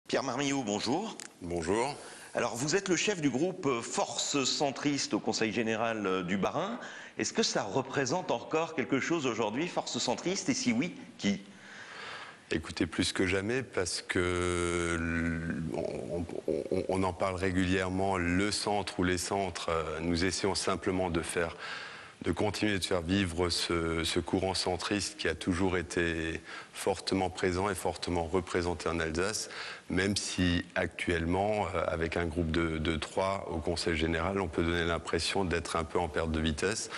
Pierre Marmillot, bonjour. Bonjour. Alors, vous êtes le chef du groupe Force Centriste au Conseil Général du Bas-Rhin. Est-ce que ça représente encore quelque chose aujourd'hui, Force Centriste? Et si oui, qui? Écoutez, plus que jamais, parce que on en parle régulièrement, le centre ou les centres, nous essayons simplement de continuer de faire vivre ce courant centriste qui a toujours été fortement présent et fortement représenté en Alsace, même si actuellement, avec un groupe de 3 au Conseil Général, on peut donner l'impression d'être un peu en perte de vitesse.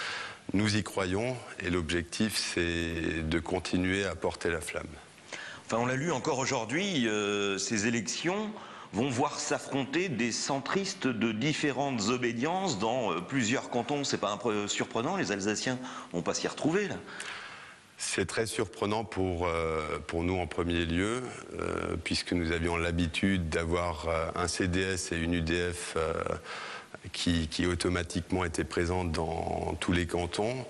Nous y croyons et l'objectif, c'est de continuer à porter la flamme. Enfin, on l'a lu encore aujourd'hui, ces élections vont voir s'affronter des centristes de différentes obédiences dans plusieurs cantons. C'est pas un peu surprenant, les Alsaciens vont pas s'y retrouver là? C'est très surprenant pour nous en premier lieu, puisque nous avions l'habitude d'avoir un CDS et une UDF qui automatiquement étaient présentes dans tous les cantons.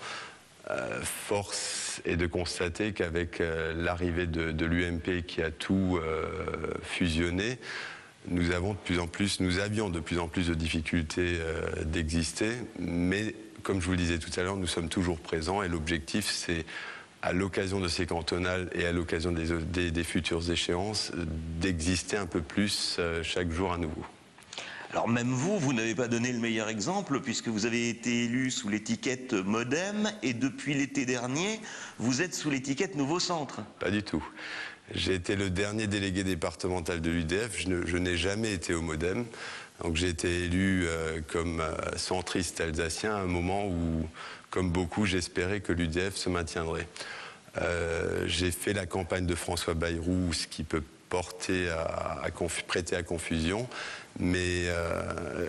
Force est de constater qu'avec l'arrivée de l'UMP qui a tout fusionné, nous avions de plus en plus de difficultés d'exister, mais comme je vous le disais tout à l'heure, nous sommes toujours présents et l'objectif c'est, à l'occasion de ces cantonales et à l'occasion des futures échéances, d'exister un peu plus chaque jour à nouveau. Alors même vous n'avez pas donné le meilleur exemple puisque vous avez été élu sous l'étiquette Modem et depuis l'été dernier, vous êtes sous l'étiquette Nouveau Centre. Pas du tout. J'ai été le dernier délégué départemental de l'UDF, je n'ai jamais été au Modem. Donc j'ai été élu comme centriste alsacien à un moment où, comme beaucoup, j'espérais que l'UDF se maintiendrait. J'ai fait la campagne de François Bayrou, ce qui peut prêter à confusion, mais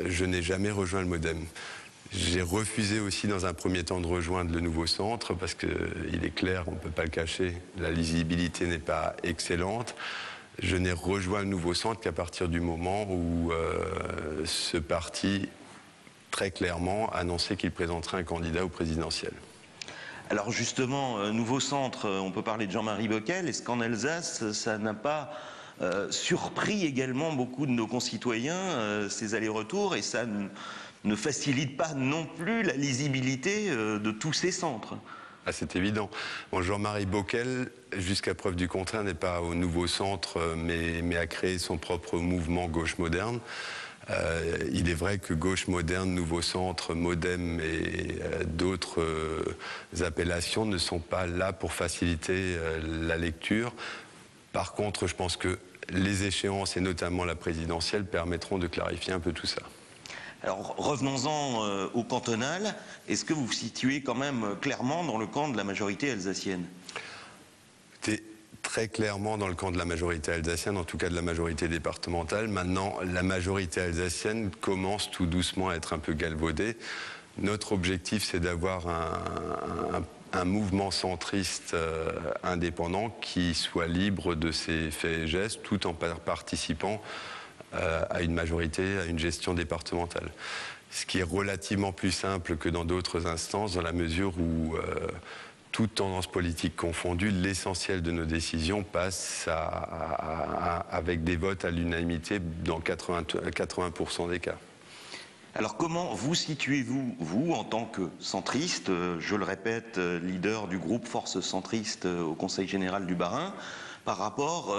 je n'ai jamais rejoint le Modem. J'ai refusé aussi dans un premier temps de rejoindre le nouveau centre parce qu'il est clair, on ne peut pas le cacher, la lisibilité n'est pas excellente. Je n'ai rejoint le nouveau centre qu'à partir du moment où ce parti très clairement annonçait qu'il présenterait un candidat au présidentiel. Alors justement, Nouveau Centre, on peut parler de Jean-Marie Bockel. Est-ce qu'en Alsace, ça n'a pas surpris également beaucoup de nos concitoyens, ces allers-retours, et ça ne facilite pas non plus la lisibilité de tous ces centres? Ah, c'est évident. Bon, Jean-Marie Bockel, jusqu'à preuve du contraire, n'est pas au Nouveau Centre, mais a créé son propre mouvement Gauche Moderne. Il est vrai que Gauche Moderne, Nouveau Centre, Modem et d'autres appellations ne sont pas là pour faciliter la lecture. Par contre, je pense que les échéances, et notamment la présidentielle, permettront de clarifier un peu tout ça. Alors revenons-en au cantonal. Est-ce que vous vous situez quand même clairement dans le camp de la majorité alsacienne? Très clairement dans le camp de la majorité alsacienne, en tout cas de la majorité départementale. Maintenant, la majorité alsacienne commence tout doucement à être un peu galvaudée. Notre objectif, c'est d'avoir un mouvement centriste indépendant qui soit libre de ses faits et gestes, tout en participant à une majorité, à une gestion départementale. Ce qui est relativement plus simple que dans d'autres instances, dans la mesure où toutes tendances politiques confondues, l'essentiel de nos décisions passe avec des votes à l'unanimité dans 80% des cas. Alors comment vous situez-vous, vous, en tant que centriste, je le répète, leader du groupe Force Centriste au Conseil Général du Bas-Rhin, par rapport,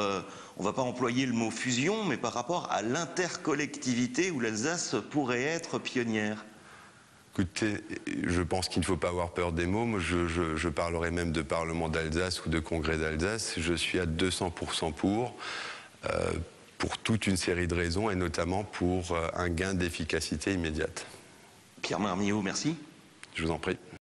on ne va pas employer le mot fusion, mais par rapport à l'intercollectivité où l'Alsace pourrait être pionnière? Écoutez, je pense qu'il ne faut pas avoir peur des mots. Moi, je parlerai même de Parlement d'Alsace ou de Congrès d'Alsace. Je suis à 200% pour toute une série de raisons, et notamment pour un gain d'efficacité immédiate. Pierre Marmillot, merci. Je vous en prie.